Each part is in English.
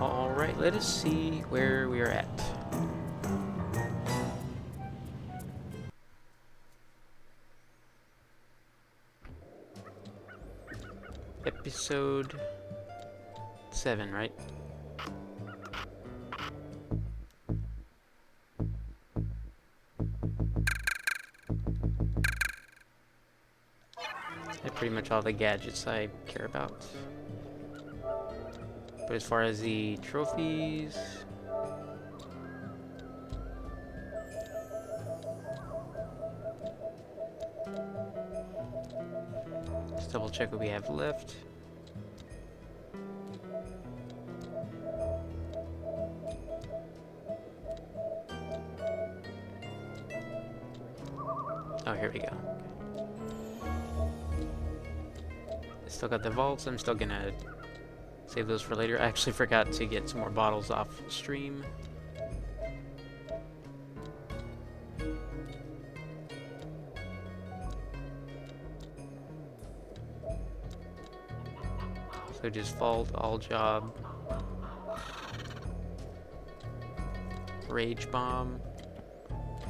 Alright, let us see where we are at. Episode 7, right? That's pretty much all the gadgets I care about. But as far as the trophies... let's double check what we have left. Oh, here we go. Still got the vaults. I'm still gonna save those for later. I actually forgot to get some more bottles off stream. So just vault, all job, rage bomb,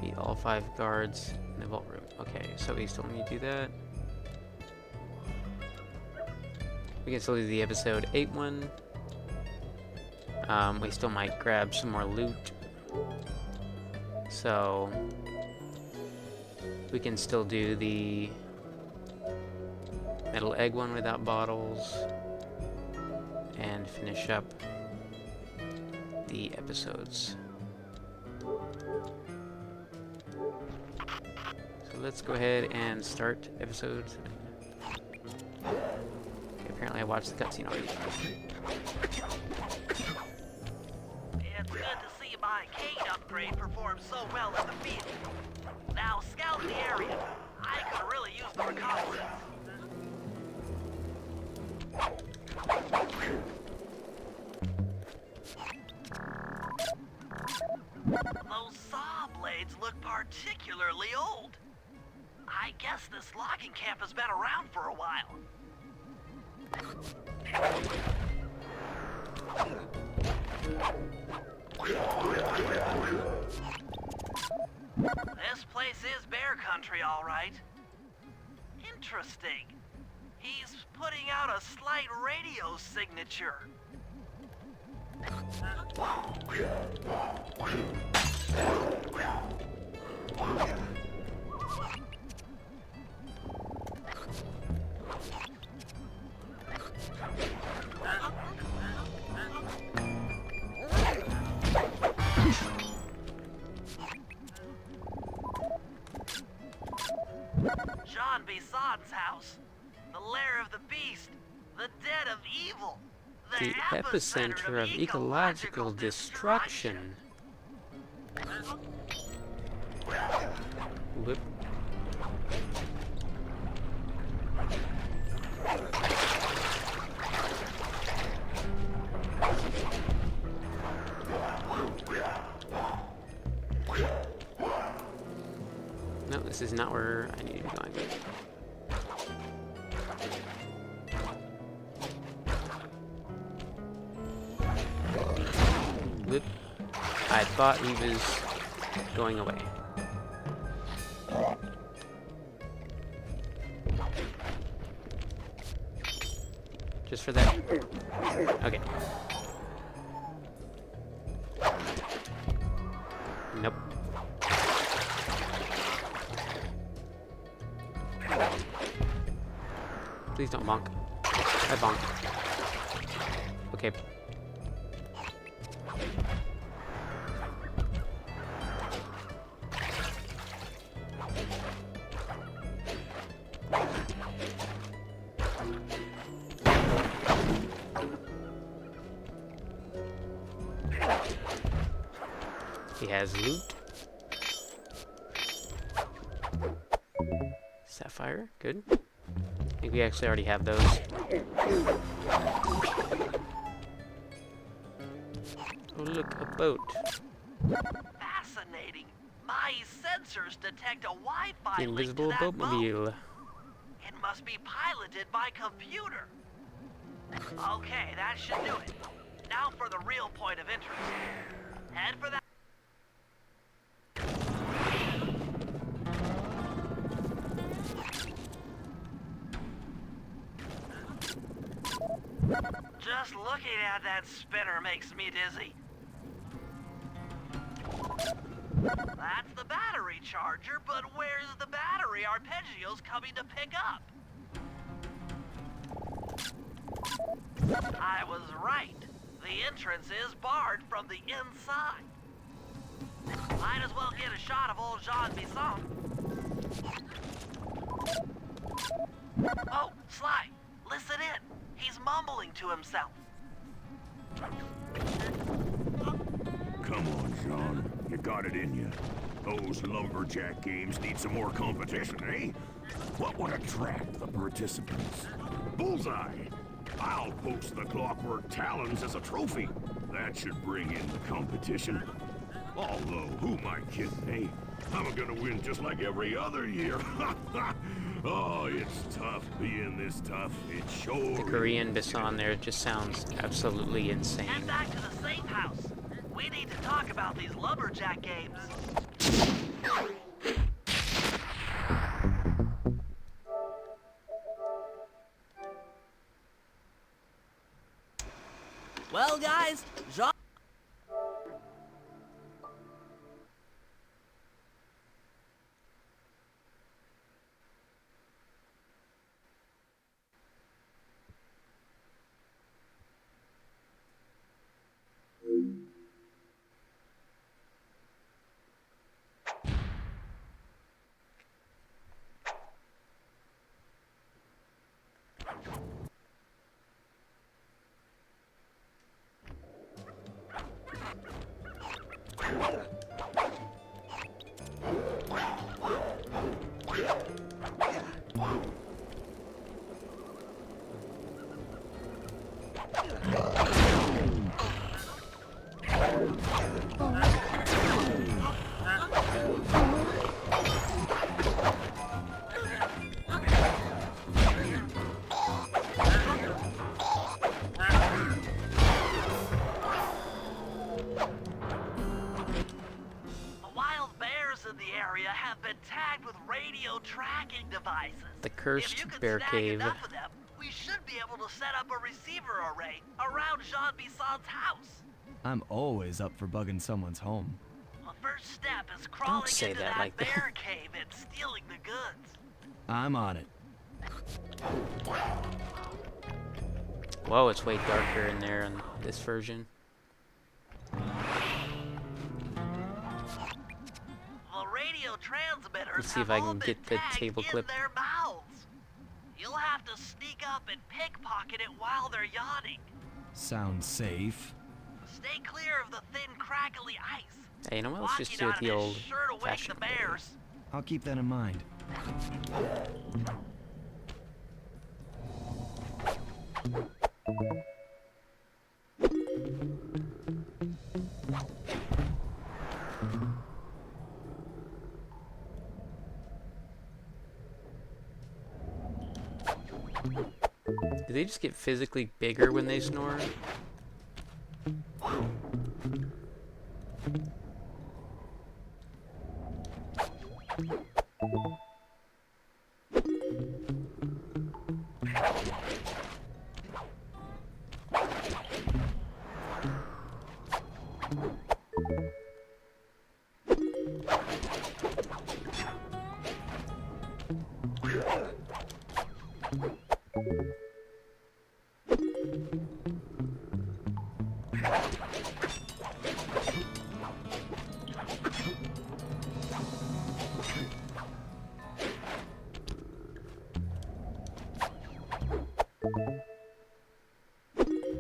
beat all 5 guards in the vault room. Okay, so we still need to do that. We can still do the episode 8 one. We still might grab some more loot. So we can still do the metal egg one without bottles and finish up the episodes. So let's go ahead and start episode 7. Apparently I watched the cutscene already. It's good to see my Kane upgrade perform so well in the field. Now scout the area. I could really use the reconnaissance. Those saw blades look particularly old. I guess this logging camp has been around for a while. This place is bear country, all right. Interesting. He's putting out a slight radio signature. John Bison's house. The lair of the beast. The den of evil. The epicenter of ecological destruction. Whoop. No, this is not where I need to be going. Whoop. I thought he was going away. Just for that? Okay. Nope. Please don't bonk. I bonk. Okay. He has loot. Sapphire, good. I think we actually already have those. Oh look, a boat. Fascinating. My sensors detect a Wi-Fi The invisible link to that boat. boatmobile. It must be piloted by computer. Okay, that should do it. Now for the real point of interest. Head for that. Just looking at that spinner makes me dizzy. That's the battery charger, but where's the battery Arpeggio's coming to pick up? I was right. The entrance is barred from the inside. Might as well get a shot of old Jean Bisson. Oh, Sly, listen in. He's mumbling to himself. Come on, Jean. You got it in you. Those lumberjack games need some more competition, eh? What would attract the participants? Bullseye! I'll post the Clockwork Talons as a trophy. That should bring in the competition. Although, who am I kidding, eh? I'm gonna win just like every other year. Oh, it's tough being this tough. It sure The Korean Bisson there just sounds absolutely insane. Head back to the safe house. We need to talk about these lumberjack games. Well, guys, Jean... tracking devices. The cursed if you can bear snag cave. enough of them, we should be able to set up a receiver array around Jean Bisson's house. I'm always up for bugging someone's home. The first step is crawling say into that that like that. bear cave and stealing the goods. I'm on it. Whoa, it's way darker in there in this version. The radio transmitters Let's see if have I all can been get the tagged table in clip. their mouths. You'll have to sneak up and pickpocket it while they're yawning. Sounds safe. Stay clear of the thin, crackly ice. Hey, you know what? Let's just do Walking it the on old is sure to wake the fashioned way. bears. I'll keep that in mind. Do they just get physically bigger when they snore?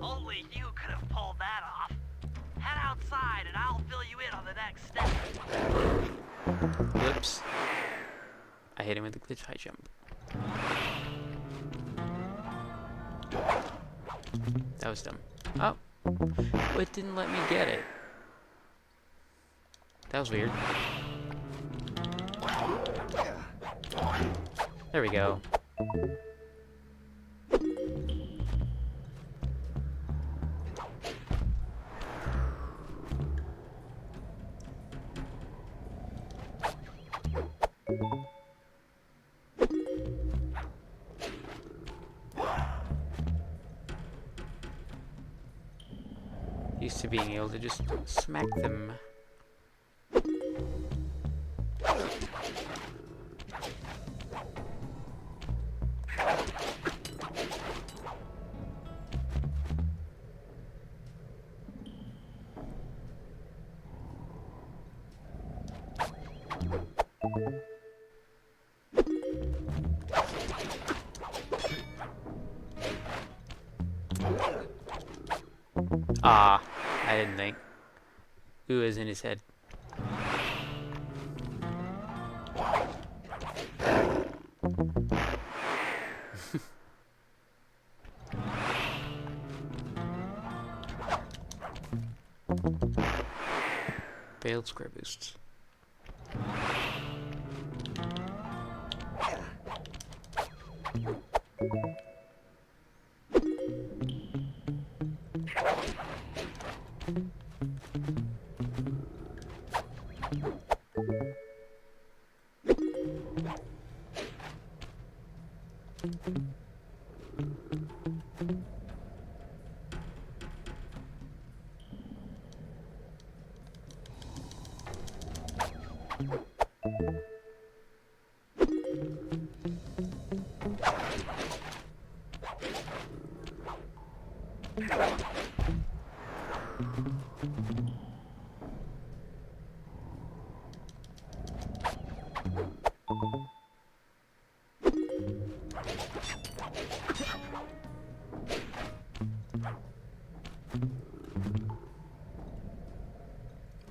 Only you could have pulled that off. Head outside and I'll fill you in on the next step. Whoops. I hit him with the glitch high jump. That was dumb. Oh. Well, it didn't let me get it. That was weird. There we go. Used to being able to just smack them. Ah, I didn't think. Ooh is in his head. Failed square boosts.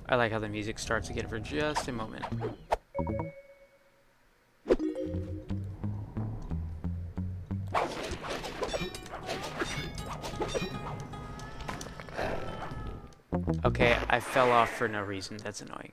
I like how the music starts again for just a moment. Okay, I fell off for no reason. That's annoying.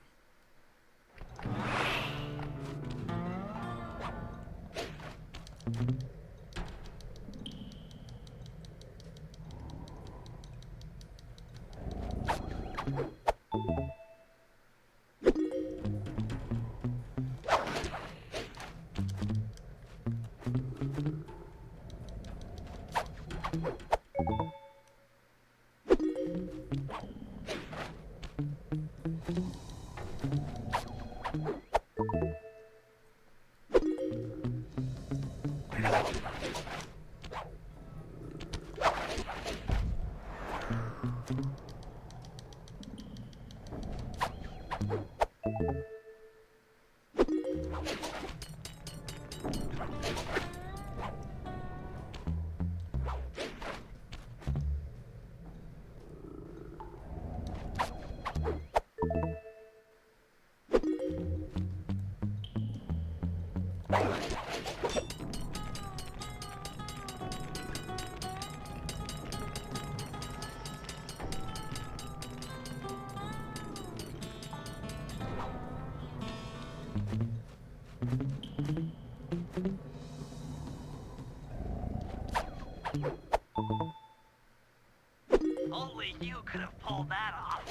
Only you could have pulled that off.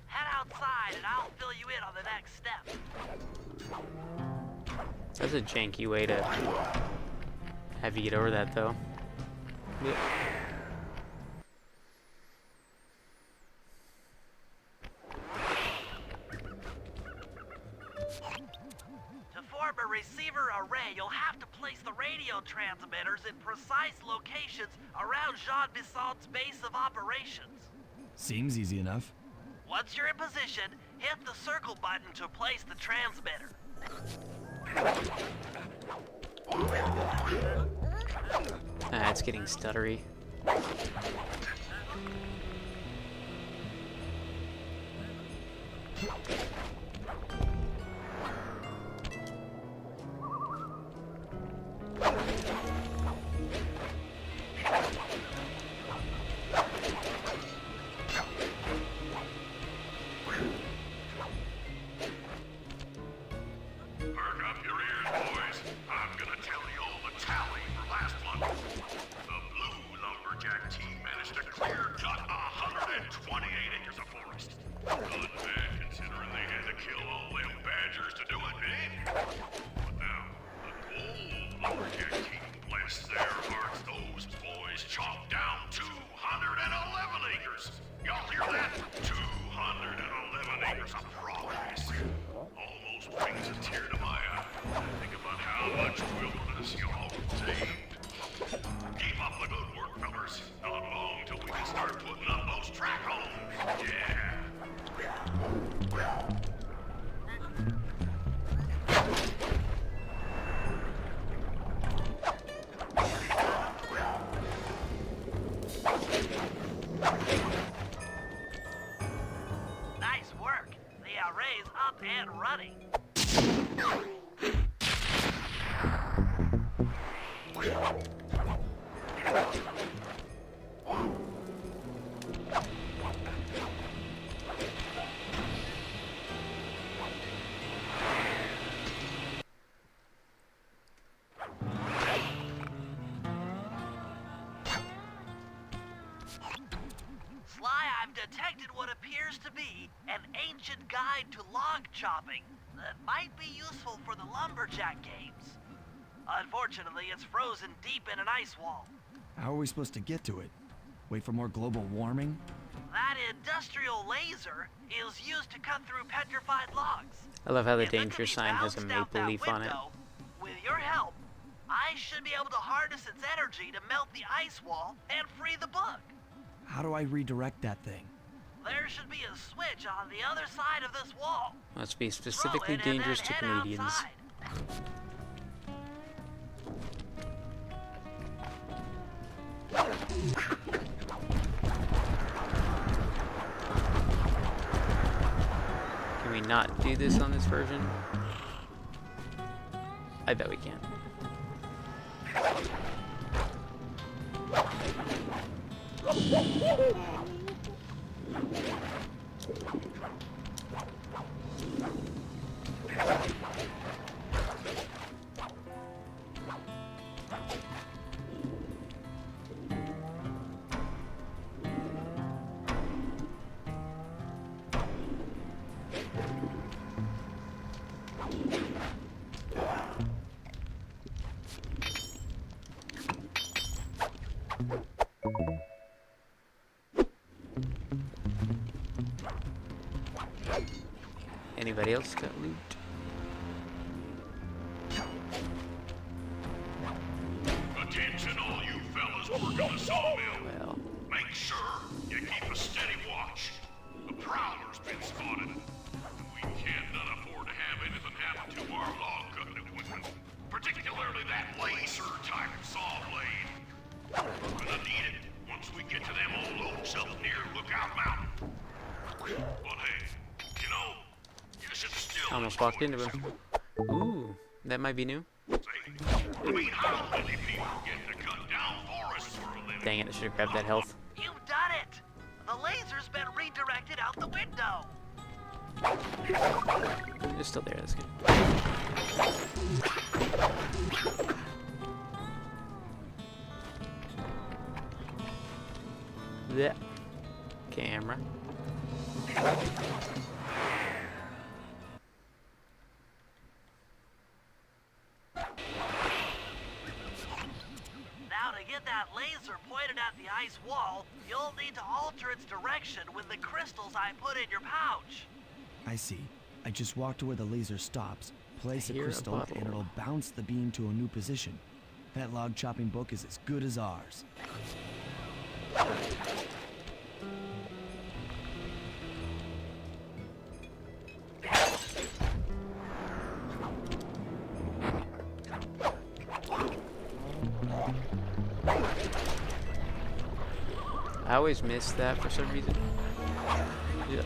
Head outside and I'll fill you in on the next step. That's a janky way to have you get over that, though. Yeah. To form a receiver array, you'll have to place the radio transmitters in precise locations around Jean Bison's base of operations. Seems easy enough. Once you're in position, hit the circle button to place the transmitter. Ah, it's getting stuttery. Perk up your ears, boys. I'm gonna tell you all the tally for last month. The Blue Lumberjack team managed to clear Gut Nice work. The array's up and running. Sly, I've detected what appears to be an ancient guide to log chopping that might be useful for the lumberjack games. Unfortunately, it's frozen deep in an ice wall. How are we supposed to get to it? Wait for more global warming? That industrial laser is used to cut through petrified logs. I love how the If it can danger be sign has a bounced out maple that leaf on it. window, with your help, I should be able to harness its energy to melt the ice wall and free the book. How do I redirect that thing? There should be a switch on the other side of this wall. Must be Throw specifically it and dangerous then to head Canadians. outside. Can we not do this on this version? I bet we can. Anybody else got loot? Attention all you fellas working the sawmill. Well, Make sure you keep a steady watch. A prowler's been spotted. We cannot afford to have anything happen to our log cutting equipment. Particularly that laser-type saw blade. We're gonna need it once we get to them old oaks up near Lookout Mountain. But hey, you know, you should still almost walked into him. Ooh, that might be new. I mean, how many people get to cut down forests for a living? Dang it, I should have grabbed that health. You've done it! The laser's been redirected out the window. It's still there, that's good. Yeah. Camera. Now to get that laser pointed at the ice wall, you'll need to alter its direction with the crystals I put in your pouch. I see. I just walk to where the laser stops, place a Hear a crystal, bubble. and it'll bounce the beam to a new position. That log chopping book is as good as ours. I always miss that for some reason. Yeah.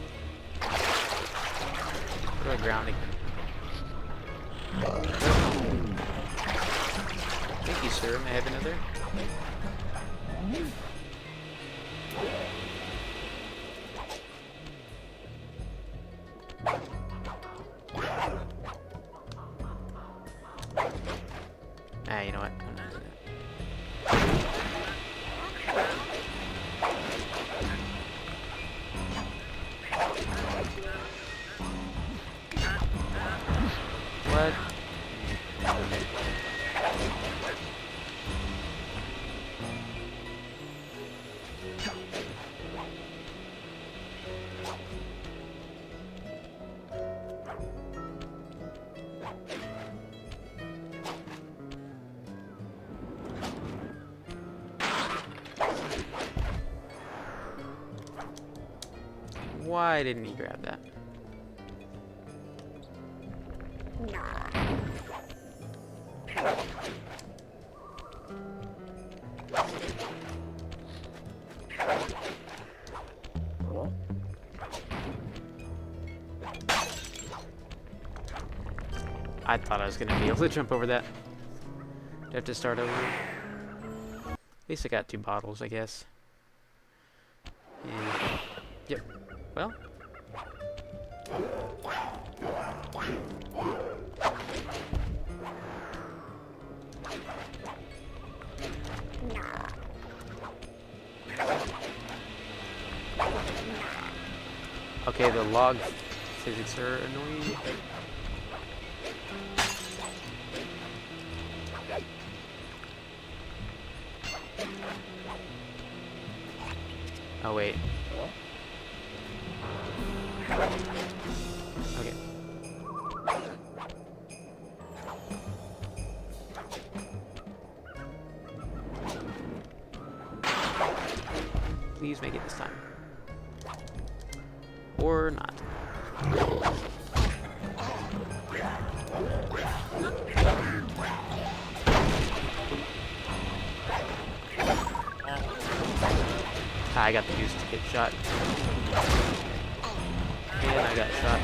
Go to ground again. Thank you, sir. May I have another? Ah, you know what? I'm not doing that. What? Why didn't he grab that? I thought I was gonna be able to jump over that. Do I have to start over? At least I got 2 bottles, I guess. And, yep. Well. Okay, the log physics are annoying. Oh wait. Okay. Please make it this time. Or not. I got the juice to get shot. And I got shot.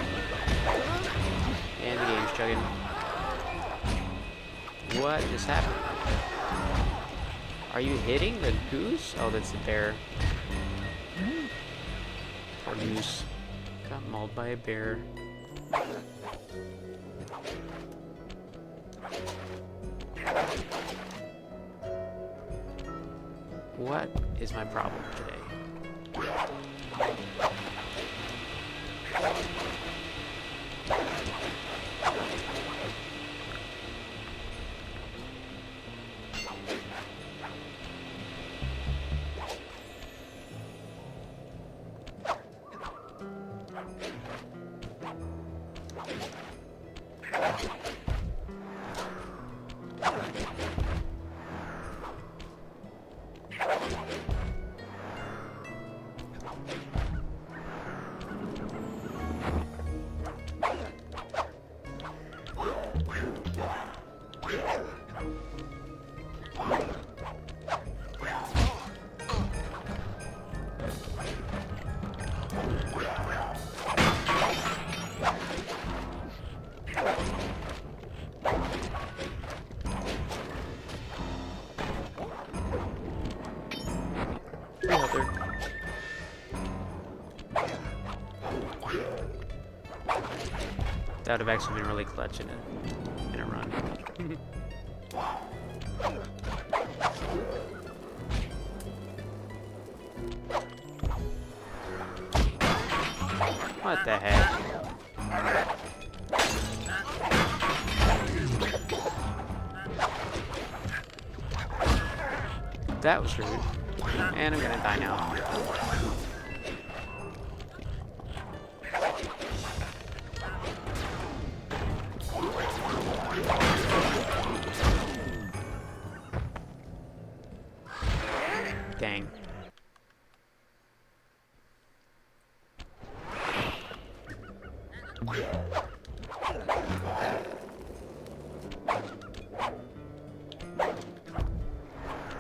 And the game's chugging. What just happened? Are you hitting the goose? Oh, that's the bear. Poor goose. Got mauled by a bear. What is my problem today? That would have actually been really clutch in a run. What the heck? That was rude. And I'm gonna die now. Dang.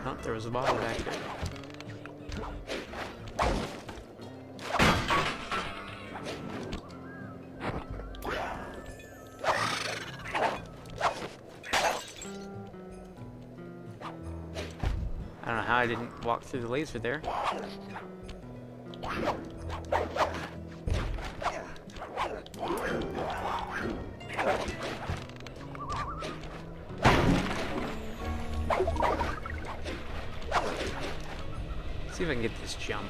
Oh, there was a bottle back there. I don't know how I didn't walk through the laser there. Let's see if I can get this jump.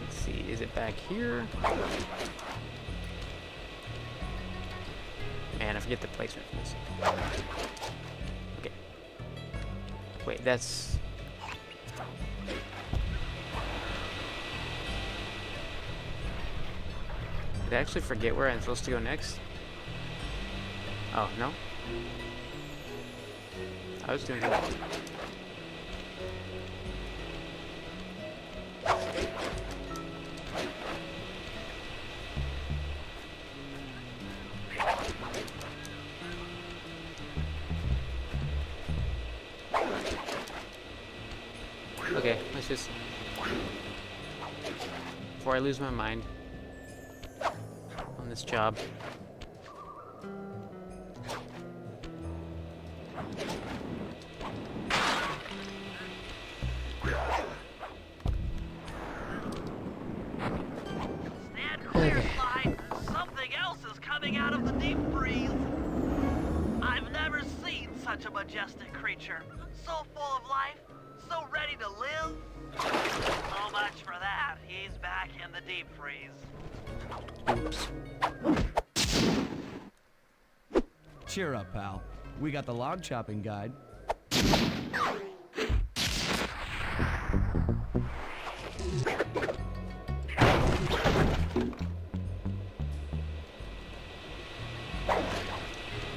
Let's see, is it back here? Man, I forget the placement for this. Okay. Wait, that's... Did I actually forget where I'm supposed to go next? Oh, no? I was doing that. just before I lose my mind on this job. Stand clear, Sly. Something else is coming out of the deep freeze. I've never seen such a majestic creature. So full of life, so ready to live. So much for that. He's back in the deep freeze. Oops. Cheer up, pal. We got the log chopping guide.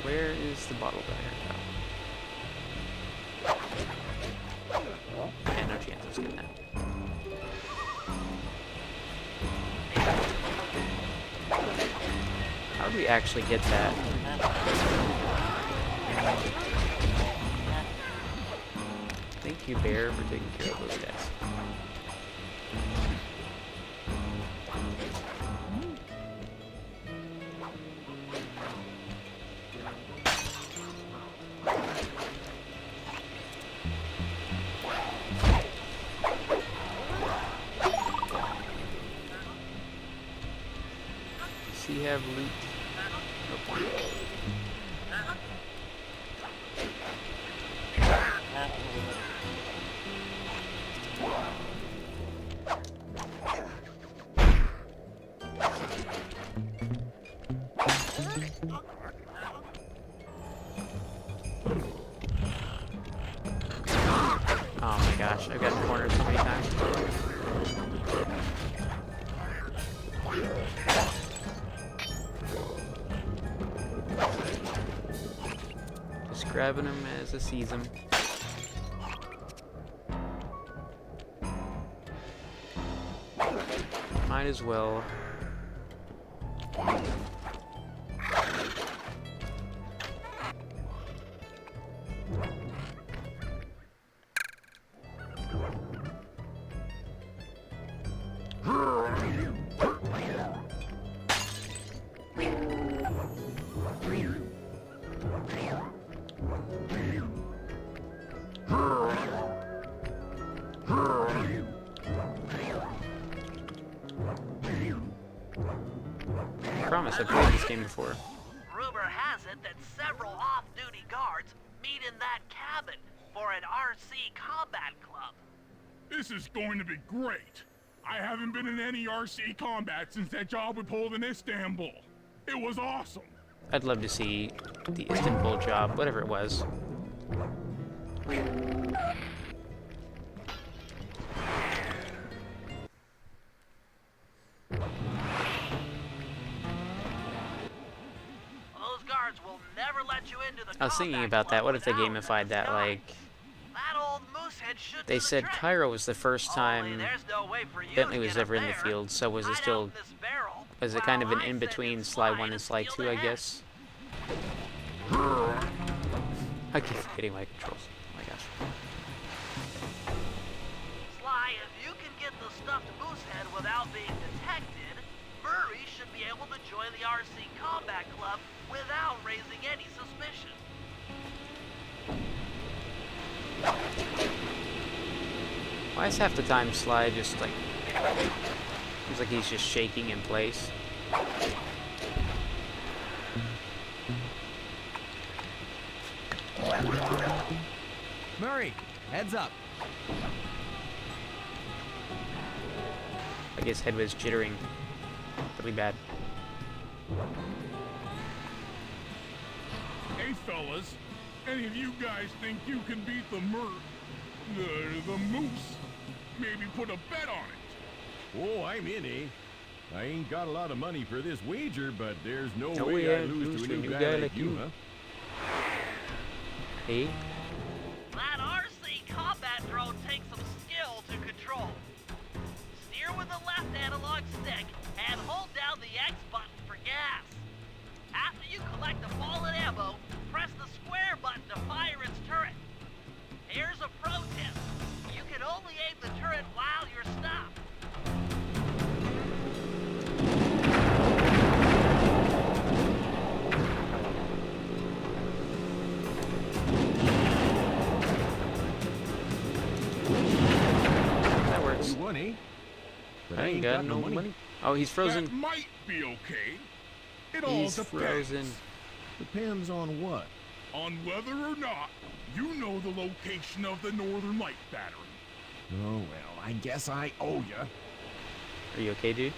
Where is the bottle dagger? Yeah, no chance of getting that. How do we actually get that? Thank you, Bear, for taking care of those guys. Does he have loot? Nope. Oh my gosh, I've gotten cornered so many times. Just grabbing him as I sees him. Might as well. I promise I've played this game before. Rumor has it that several off-duty guards meet in that cabin for an RC combat club. This is going to be great. I haven't been in any RC combat since that job we pulled in Istanbul. It was awesome. I'd love to see the Istanbul job, whatever it was. Those guards will never let you into the I was thinking combat about that. club What if they without gamified that? Sky. Like, That old moosehead should they do the said trick. Cairo was the first Only time there's no way for you Bentley to was get ever up in the there. field, so was it Hide still, out in this barrel was it kind of while an I in-between send Sly Sly 1 to and Sly steal 2, the I head. guess? I keep forgetting my controls. Oh my gosh. Sly, if you can get the stuffed moosehead without being detected, Murray should be able to join the RC Combat Club without raising any suspicion. Why is half the time Sly just like, seems like he's just shaking in place? Murray, heads up. I guess head was jittering really bad. Hey, fellas. Any of you guys think you can beat the moose? Maybe put a bet on it. Oh, I'm in, eh? I ain't got a lot of money for this wager, but there's no No way way I I'd lose to a new guy like you, huh? Hey? That RC combat drone takes some skill to control. Steer with the left analog stick and hold down the X button for gas. After you collect the fallen ammo, press the square button to fire its turret. Here's a pro tip. You can only Only aim the turret while you're stopped. That works. You won, eh? But I ain't got no money. Oh, he's That frozen. might be okay. It all He's depends frozen. Depends on what? on whether or not you know the location of the Northern Light Battery. Oh, well, I guess I owe ya. Are you okay, dude?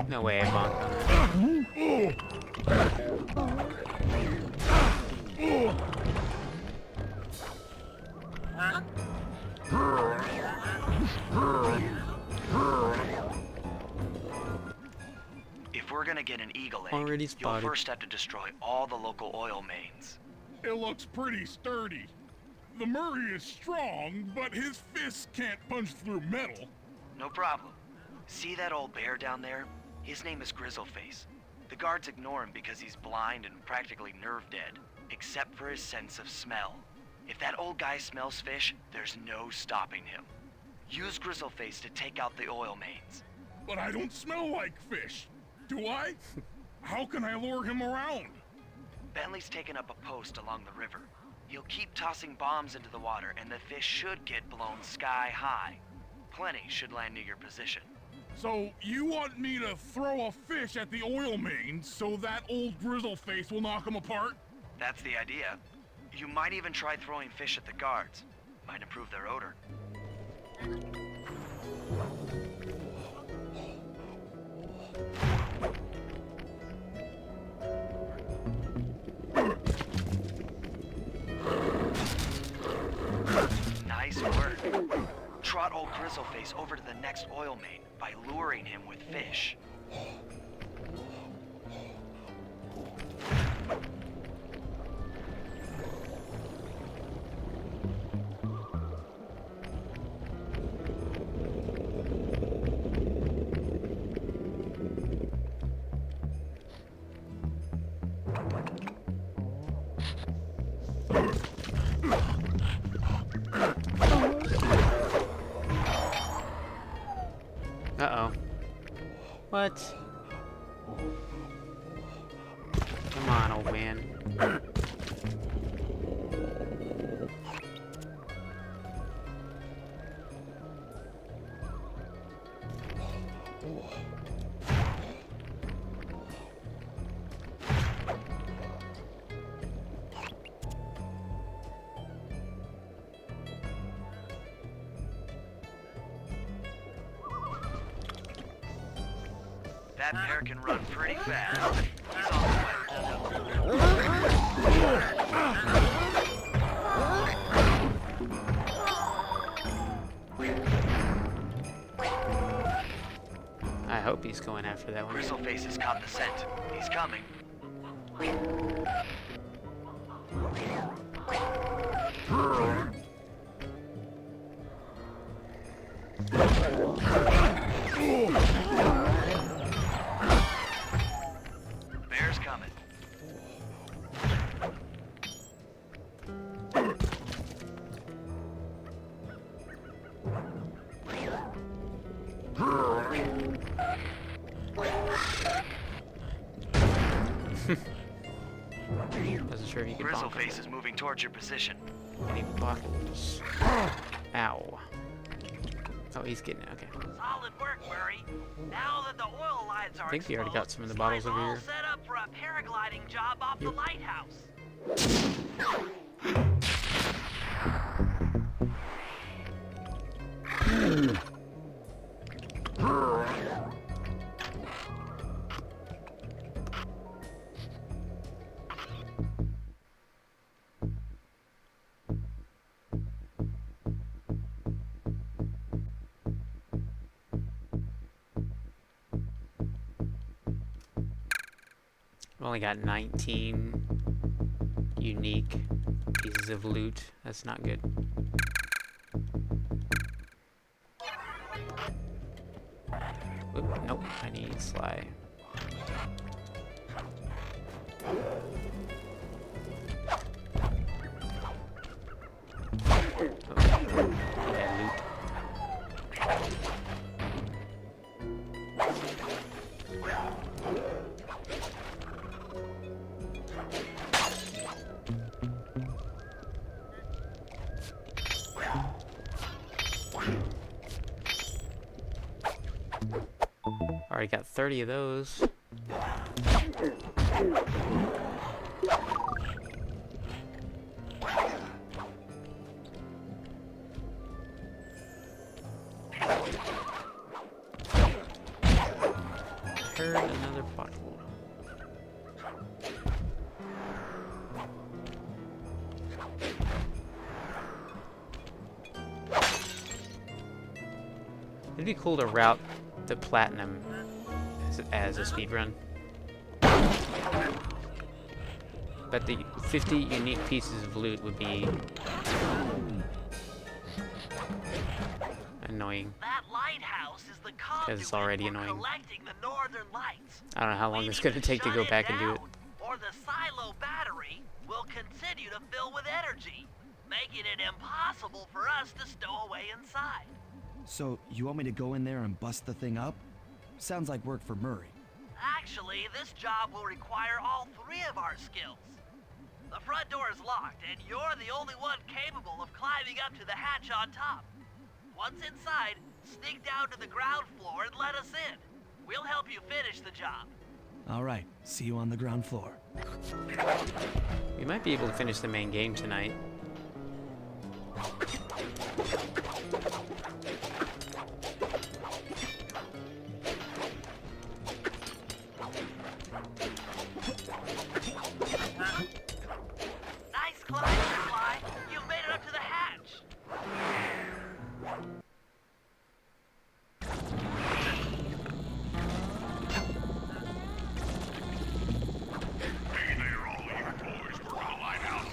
No way I bonked on that. If we're gonna get an eagle egg, Already you'll spotted. first have to destroy all the local oil mains. It looks pretty sturdy. The Murray is strong, but his fists can't punch through metal. No problem. See that old bear down there? His name is Grizzleface. The guards ignore him because he's blind and practically nerve dead, except for his sense of smell. If that old guy smells fish, there's no stopping him. Use Grizzleface to take out the oil mains. But I don't smell like fish. Do I? How can I lure him around? Bentley's taken up a post along the river. He'll keep tossing bombs into the water, and the fish should get blown sky high. Plenty should land near your position. So you want me to throw a fish at the oil mains so that old Grizzleface will knock him apart? That's the idea. You might even try throwing fish at the guards. Might improve their odor. Nice work. Trot old Grizzleface over to the next oil main by luring him with fish. Uh-oh. What? Come on, old man. That bear can run pretty fast. He's on the way. I hope he's going after that one. Grizzleface has caught the scent. He's coming. Bear's coming. Wasn't sure if you could bonk him. Grizzleface is moving towards your position. Any buckles? Ow. Oh, he's getting it. Okay. Solid work, Murray. Now that the oil lines are I think he already got exposed, some of the bottles over all here. set up for a paragliding job off the lighthouse. I've only got 19 unique pieces of loot. That's not good. Oop, nope, I need Sly. Yeah, loot. Already got 30 of those. Heard another bottle. It'd be cool to route the platinum as a speedrun. But the 50 unique pieces of loot would be annoying. That lighthouse is the conduit it's already for annoying. collecting the northern lights. I don't know how long We it's need going to take to shut go back and do it. down, or the silo battery will continue to fill with energy, making it impossible for us to stow away inside. So, you want me to go in there and bust the thing up? Sounds like work for Murray. Actually, this job will require all three of our skills. The front door is locked, and you're the only one capable of climbing up to the hatch on top. Once inside, sneak down to the ground floor and let us in. We'll help you finish the job. Alright, see you on the ground floor. We might be able to finish the main game tonight. Nice climb, Sly. You made it up to the hatch. Hey there, all you boys working the lighthouse.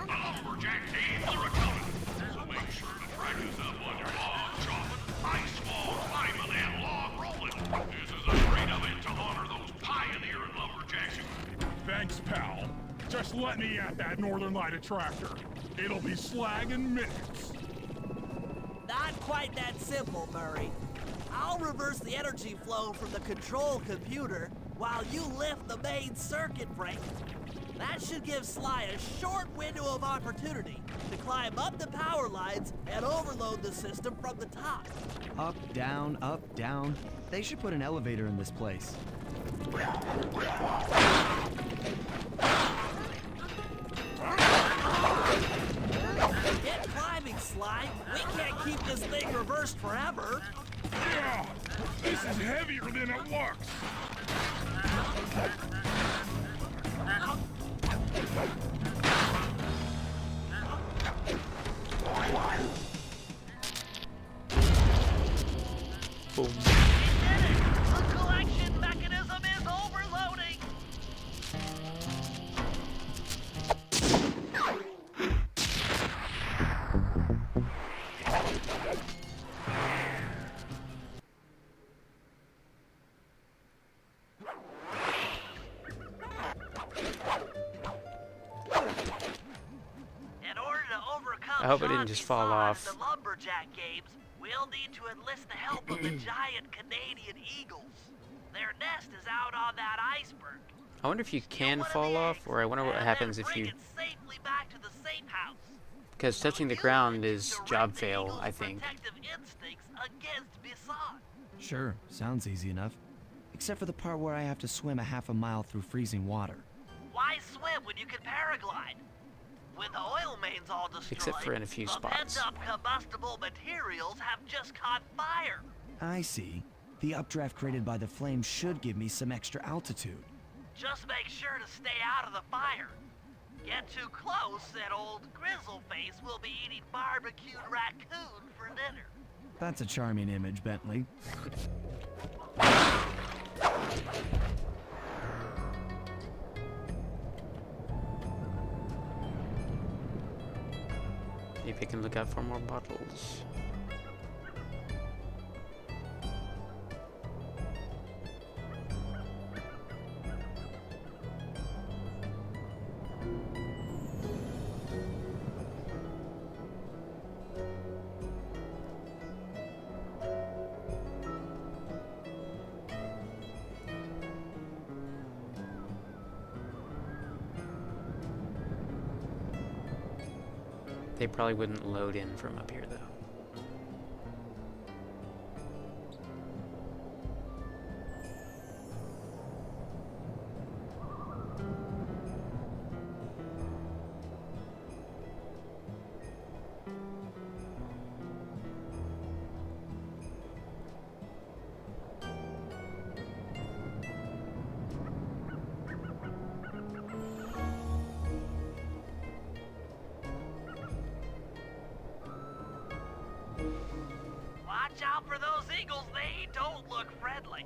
The lumberjack teams are a-coming. So make sure to practice up on your log chopping, ice wall climbing, and log rolling. This is a great event to honor those pioneering lumberjacks who... Thanks, pal. Just let me at that Northern Light attractor. It'll be slag in minutes. Not quite that simple, Murray. I'll reverse the energy flow from the control computer while you lift the main circuit breaker. That should give Sly a short window of opportunity to climb up the power lines and overload the system from the top. Up, down, up, down. They should put an elevator in this place. Get climbing, Sly. We can't keep this thing reversed forever. Yeah, this is heavier than it looks. Boom. We did it! The collection mechanism is overloading! In order to overcome I hope it didn't Sean's just fall design off. of the lumberjack games, we'll need to enlist the help of the giant Canadian eagles. Their nest is out on that iceberg. I wonder if you can One of fall the off, eggs, or I wonder what and happens then if bring you... it safely back to the safe house. Because touching the So ground you is direct job the fail, eagle's I think. protective instincts against Bisson. Sure, sounds easy enough. Except for the part where I have to swim a half a mile through freezing water. Why swim when you can paraglide? With the oil mains all destroyed, Except for in a few the spots. pent-up combustible materials have just caught fire. I see. The updraft created by the flame should give me some extra altitude. Just make sure to stay out of the fire. Get too close and old Grizzleface will be eating barbecued raccoon for dinner. That's a charming image, Bentley. I can look out for more bottles. They probably wouldn't load in from up here, though. Watch out for those eagles, they don't look friendly.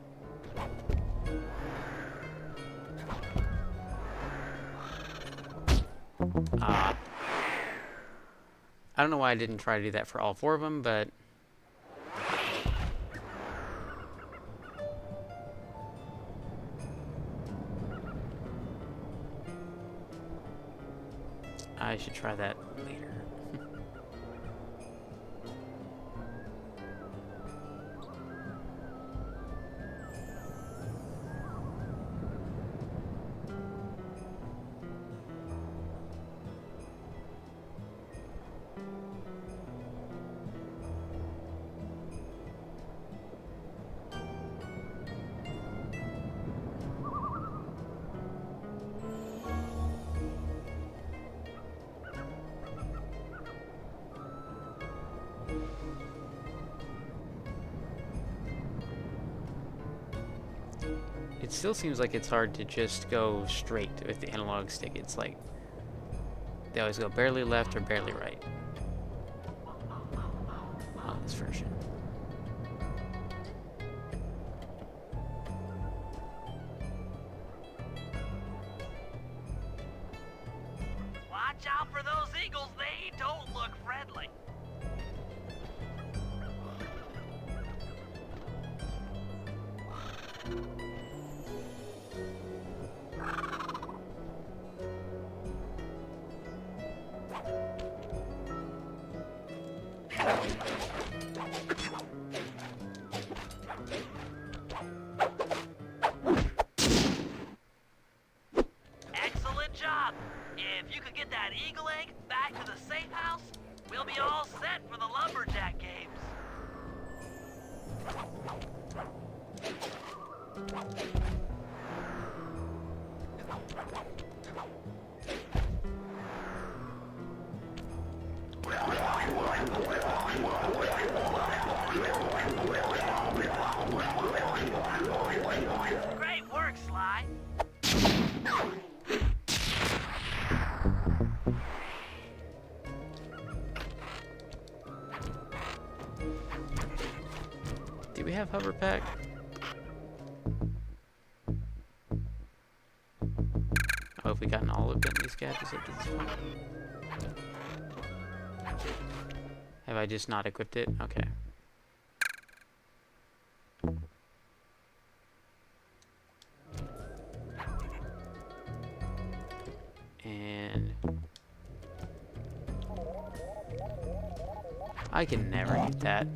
I don't know why I didn't try to do that for all 4 of them, but I should try that later. It still seems like it's hard to just go straight with the analog stick. It's like they always go barely left or barely right on this version. Watch out for those eagles, they don't look friendly. Excellent job. If you could get that eagle egg back to the safe house, we'll be all set for the lumberjack games. Great work, Sly. Do we have hover pack? Oh, have we gotten all of Bentley's gadgets up to this point? Have I just not equipped it? Okay. And I can never get that.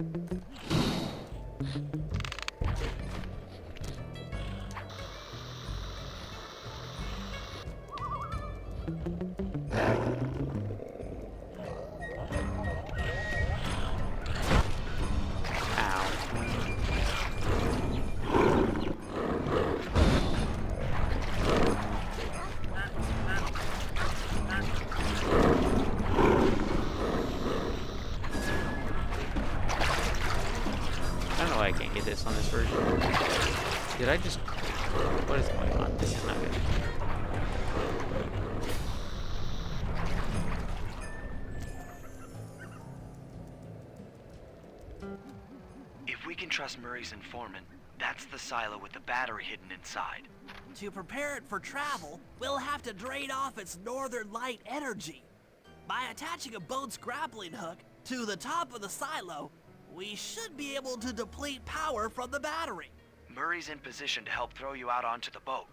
I can't get this on this version. Did I just... What is going on? This is not good. If we can trust Murray's informant, that's the silo with the battery hidden inside. To prepare it for travel, we'll have to drain off its northern light energy. By attaching a boat's grappling hook to the top of the silo, we should be able to deplete power from the battery. Murray's in position to help throw you out onto the boat.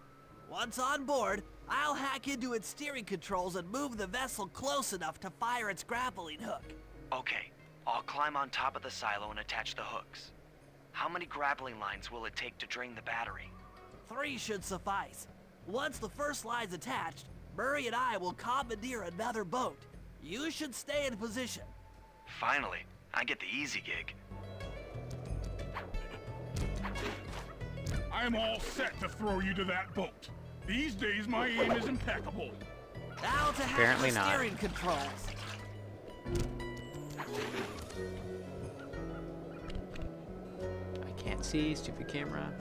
Once on board, I'll hack into its steering controls and move the vessel close enough to fire its grappling hook. Okay, I'll climb on top of the silo and attach the hooks. How many grappling lines will it take to drain the battery? 3 should suffice. Once the first line's attached, Murray and I will commandeer another boat. You should stay in position. Finally, I get the easy gig. I'm all set to throw you to that boat. These days, my aim is impeccable. Now to hack Apparently the not. steering controls. I can't see, stupid camera.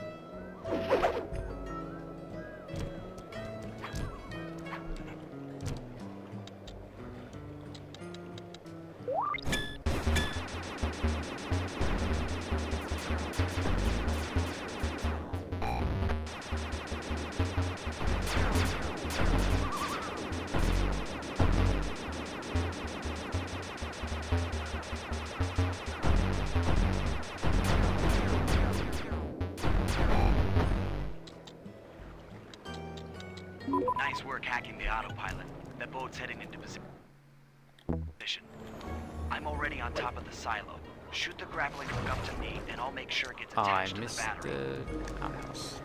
Nice work hacking the autopilot. The boat's heading into position. I'm already on top of the silo. Shoot the grappling hook up to me, and I'll make sure it gets Oh, I attached to the missed battery. the outhouse.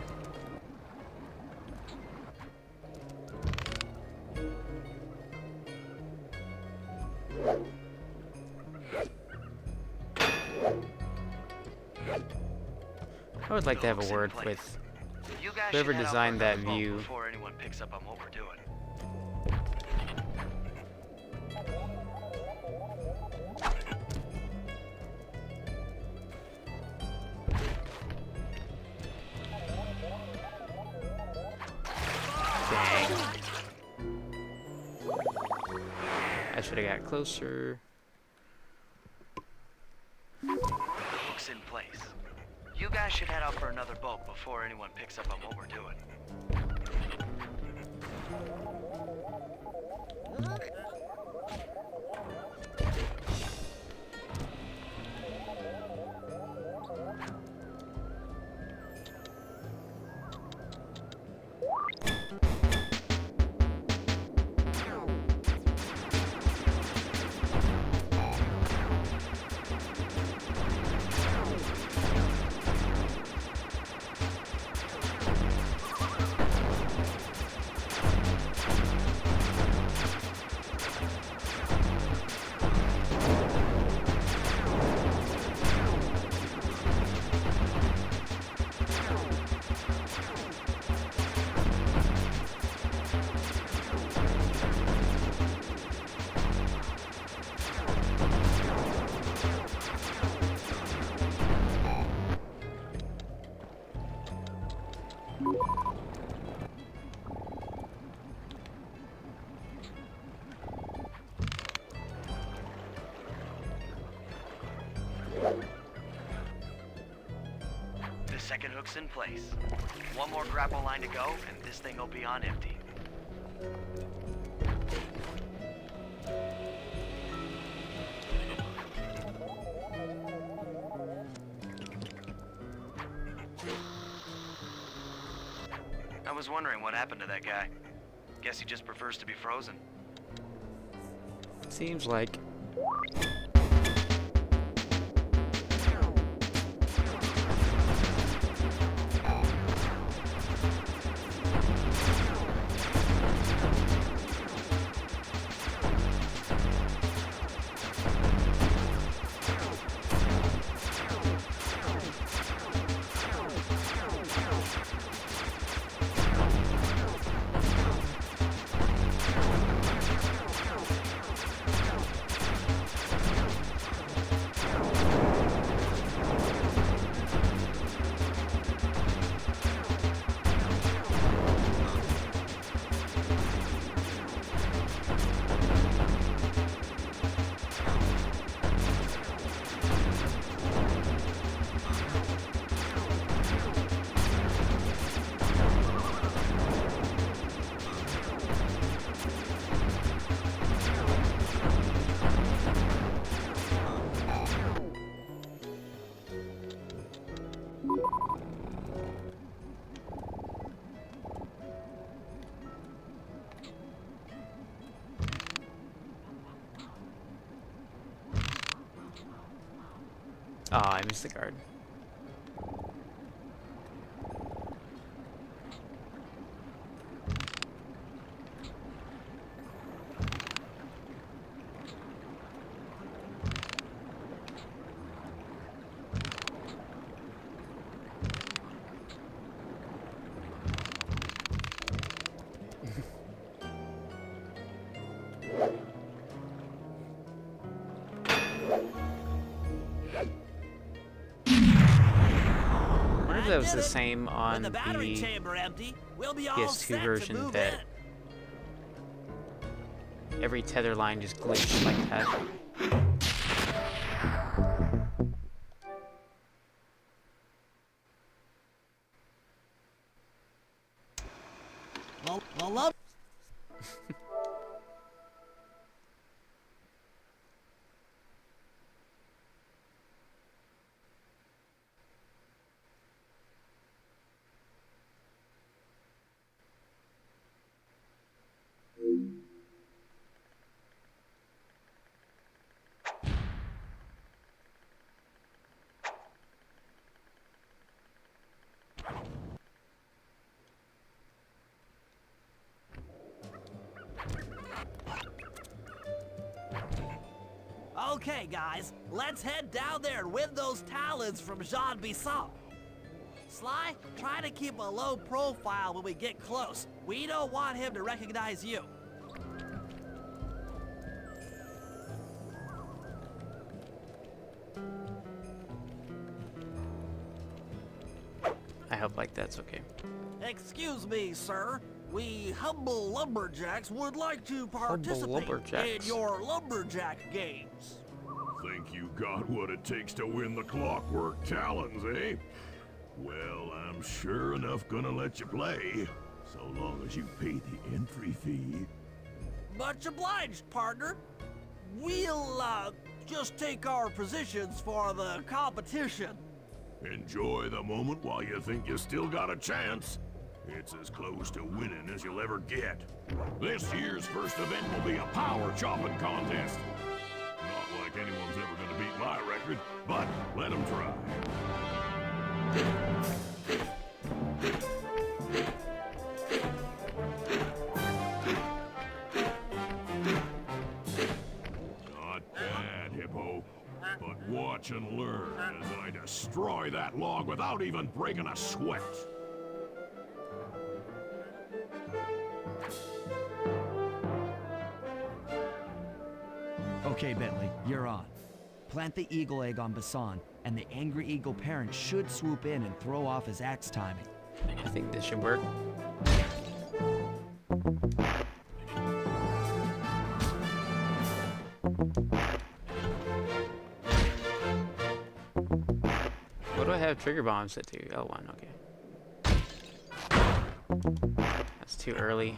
I would like to have Hooks a in word place. with You guys whoever should head out designed for that another boat view. before anyone picks up on what we're doing. Dang. I should have got closer. The hook's in place. You guys should head out for another boat before anyone picks up on what we're doing. The second hook's in place. One more grapple line to go, and this thing will be on empty. I was wondering what happened to that guy. Guess he just prefers to be frozen. Seems like. Oh, I missed the guard. I wonder if that was the same on With the battery the chamber empty, we'll be all PS2 set to version move that in. every tether line just glitched like that. Well, love. Okay, guys, let's head down there and win those talons from Jean Bisson. Sly, try to keep a low profile when we get close. We don't want him to recognize you. I hope like that's okay. Excuse me, sir. We humble lumberjacks would like to participate in lumberjacks. your lumberjack games. Think you got what it takes to win the Clockwork Talons, eh? Well, I'm sure enough gonna let you play, so long as you pay the entry fee. Much obliged, partner. We'll, just take our positions for the competition. Enjoy the moment while you think you still got a chance. It's as close to winning as you'll ever get. This year's first event will be a power chopping contest. Not like anyone's ever gonna beat my record, but let them try. Not bad, Hippo. But watch and learn as I destroy that log without even breaking a sweat. Okay, Bentley, you're on. Plant the eagle egg on Bassan, and the angry eagle parent should swoop in and throw off his axe timing. I think this should work. What do I have trigger bombs set to? L1, okay. That's too early.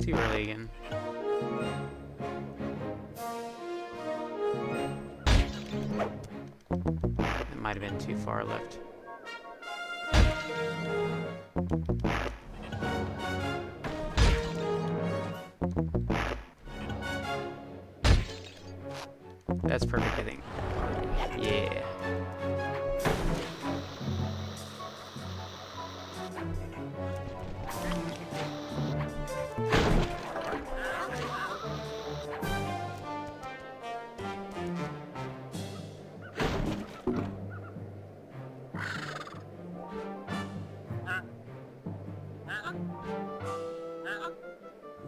Too early again. It might have been too far left. That's perfect, I think. Yeah.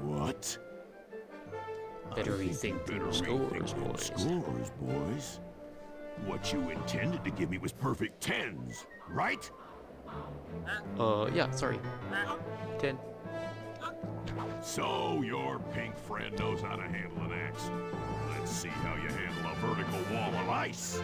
What? Better I think rethink you better them scores, rethink them boys. Scores, boys. What you intended to give me was perfect tens, right? Yeah, sorry. 10. So your pink friend knows how to handle an axe. Let's see how you handle a vertical wall of ice.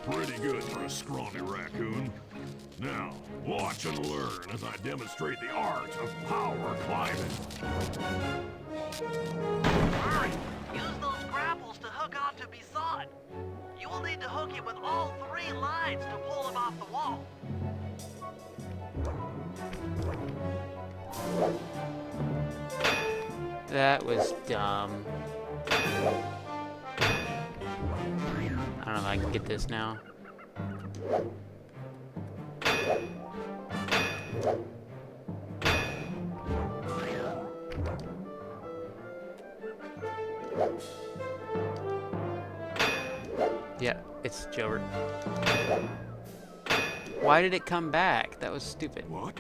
Pretty good for a scrawny raccoon. Now, watch and learn as I demonstrate the art of power climbing. Hurry! Use those grapples to hook onto Bison. You will need to hook him with all 3 lines to pull him off the wall. That was dumb. I don't know if I can get this now. Yeah, it's Jover. Why did it come back? That was stupid. What?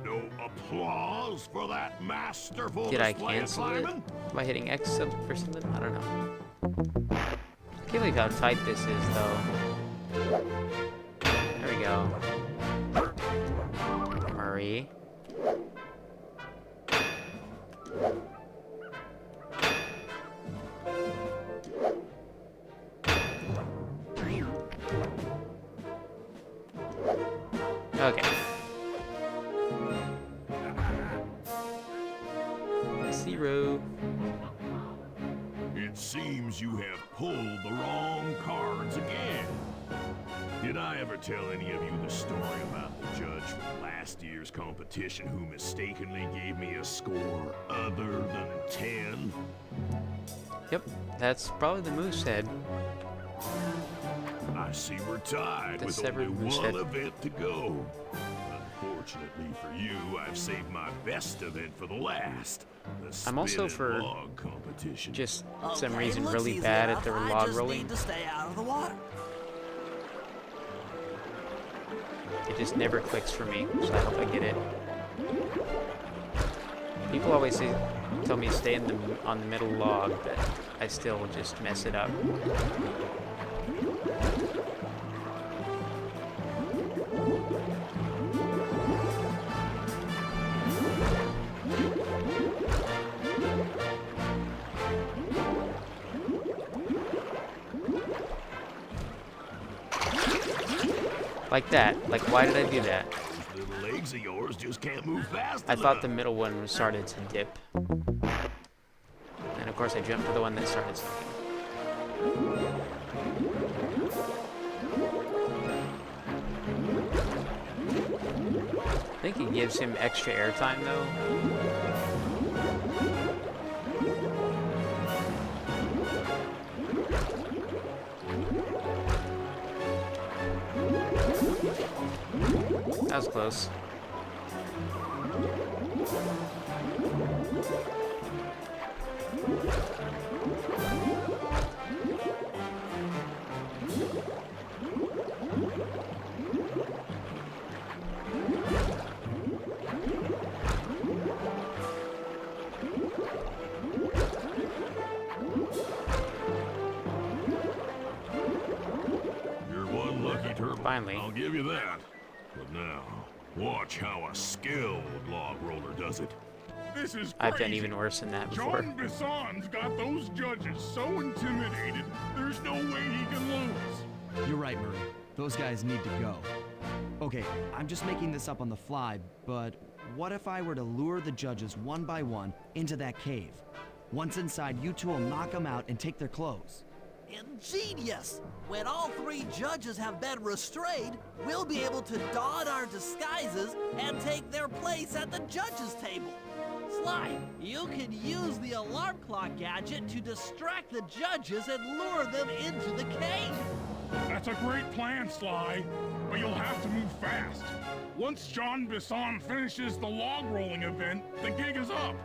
No applause for that masterful Did I display of cancel it climbing? by hitting X or something? I don't know. I can't believe how tight this is, though. There we go. Murray. Okay. Zero. It seems you have pulled the wrong cards again. Did I ever tell any of you the story about the judge from last year's competition who mistakenly gave me a score other than 10? Yep, that's probably the moose head. I see we're tied The with severed only moose one head. event to go. Unfortunately for you, I've saved my best event for the last. The I'm also spin for and log competition. Just some Okay, reason looks really easy bad enough. at the I log just rolling. need to stay out of the water. It just never clicks for me, so I hope I get it. People always tell me to stay on the middle log, but I still just mess it up. Like that. Like, why did I do that? Those little legs of yours just can't move fast I thought the enough. middle one started to dip. And of course I jumped to the one that started sinking. I think it gives him extra airtime though. That was close. You're one lucky turtle. Finally. I'll give you that. But now, watch how a skilled log roller does it. This is crazy. I've done even worse than that before. John Bison's got those judges so intimidated, there's no way he can lose. You're right, Murray. Those guys need to go. Okay, I'm just making this up on the fly, but what if I were to lure the judges one by one into that cave? Once inside, you two will knock them out and take their clothes. Ingenious! When all 3 judges have been restrained, we'll be able to don our disguises and take their place at the judges' table. Sly, you can use the alarm clock gadget to distract the judges and lure them into the cave. That's a great plan, Sly, but you'll have to move fast. Once John Bison finishes the log rolling event, the gig is up.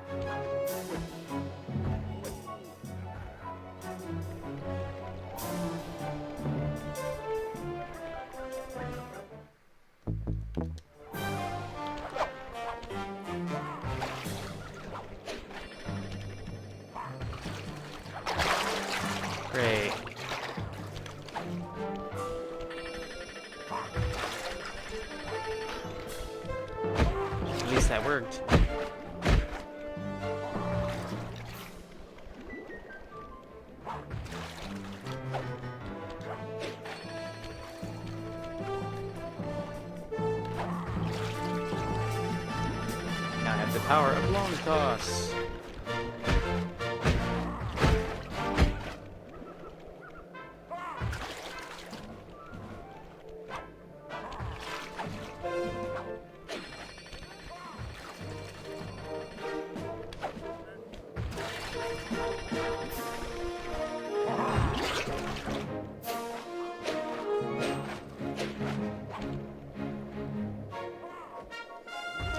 Great. At least that worked. the power of long toss.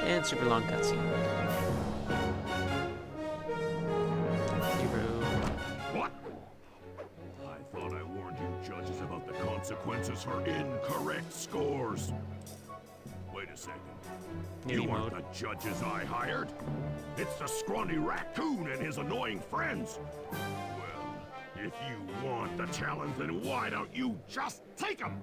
And super long cutscene. What? I thought I warned you judges about the consequences for incorrect scores. Wait a second. Nudie You aren't mode. the judges I hired. It's the scrawny raccoon and his annoying friends. Well, if you want the challenge, then why don't you just take them?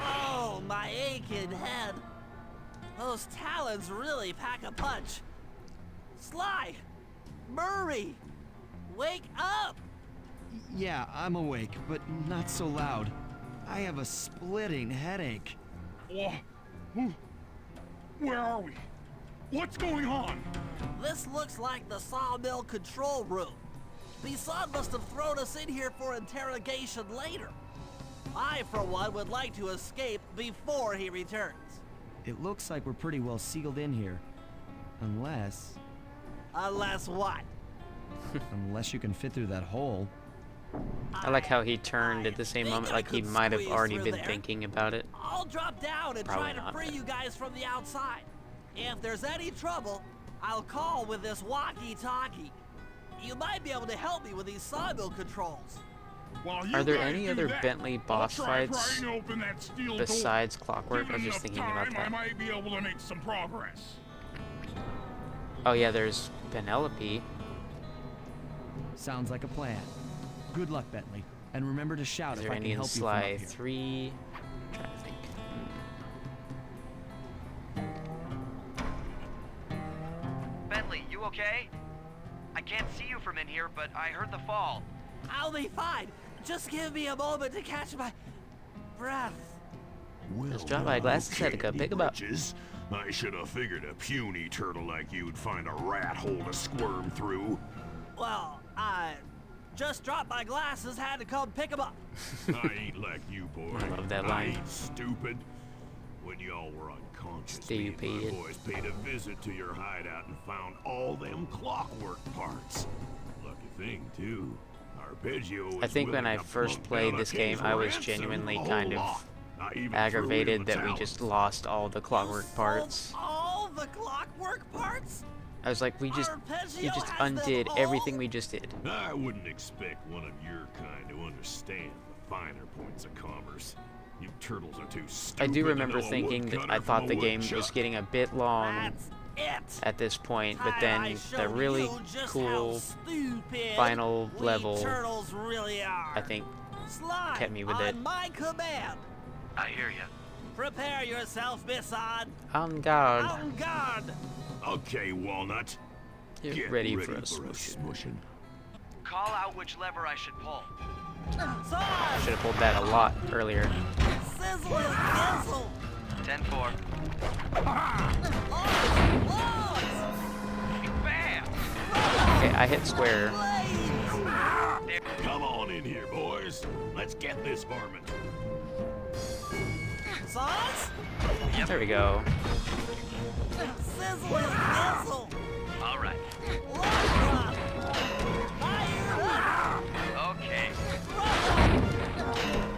Oh, my aching head. Those talons really pack a punch. Sly! Murray! Wake up! Yeah, I'm awake, but not so loud. I have a splitting headache. Where are we? What's going on? This looks like the sawmill control room. Bisson must have thrown us in here for interrogation later. I, for one, would like to escape before he returns. It looks like we're pretty well sealed in here. Unless Unless what? you can fit through that hole. I like how he turned at the same think moment, I like he could might have squeeze already through been there. thinking about it. I'll drop down and Probably try to not, free but- you guys from the outside. If there's any trouble, I'll call with this walkie-talkie. You might be able to help me with these sawmill controls. While you Are there guys any do other that, Bentley I'll boss try fights prying open that steel besides door. Clockwork? I was Given just enough thinking about time, I that. might be able to make some progress. Oh yeah, there's Penelope. Sounds like a plan. Good luck, Bentley. And remember to shout Is if there I can any in help you from Sly up here. 3? I'm trying to think. Bentley, you okay? I can't see you from in here, but I heard the fall. I'll be fine. Just give me a moment to catch my breath. Well, drop my glasses, had to go Candy pick 'em up. Britches. I should have figured a puny turtle like you'd find a rat hole to squirm through. Well, I just dropped my glasses, had to come pick them up. I ain't like you, boy. I love that I line. ain't stupid. When y'all were unconscious, me and Stupid. my boys paid a visit to your hideout and found all them clockwork parts. Lucky thing, too. Arpeggio was I think when willing I to first plunk played down a this game, king's I was ransom, genuinely a whole kind of lot. I even threw in aggravated the that we talents. just lost all the clockwork You parts. sold all the clockwork parts? I was like, you Arpeggio just has them undid all? everything we just did. I wouldn't expect one of your kind to understand the finer points of commerce. You turtles are too I stupid. do to remember know a thinking that woodcutter I from thought a the game was woodchuck. getting a bit long That's it. at this point, but I then the showed really you just cool how stupid final we level, turtles really are. I think, Sly, kept me with on it. my command. I hear you. Prepare yourself, Bisson. on guard. On guard. Okay, Walnut. Get Get ready for a smushing. smushing. Call out which lever I should pull. Sarge, Should have pulled that a lot earlier. sizzle and gizzle. 10-4. Logs, Bam! Okay, I hit square. blades. Come on in here, boys. Let's get this varmint. Sauce, There we go. sizzle and gizzle. All right. Log drop. Fire up. Okay.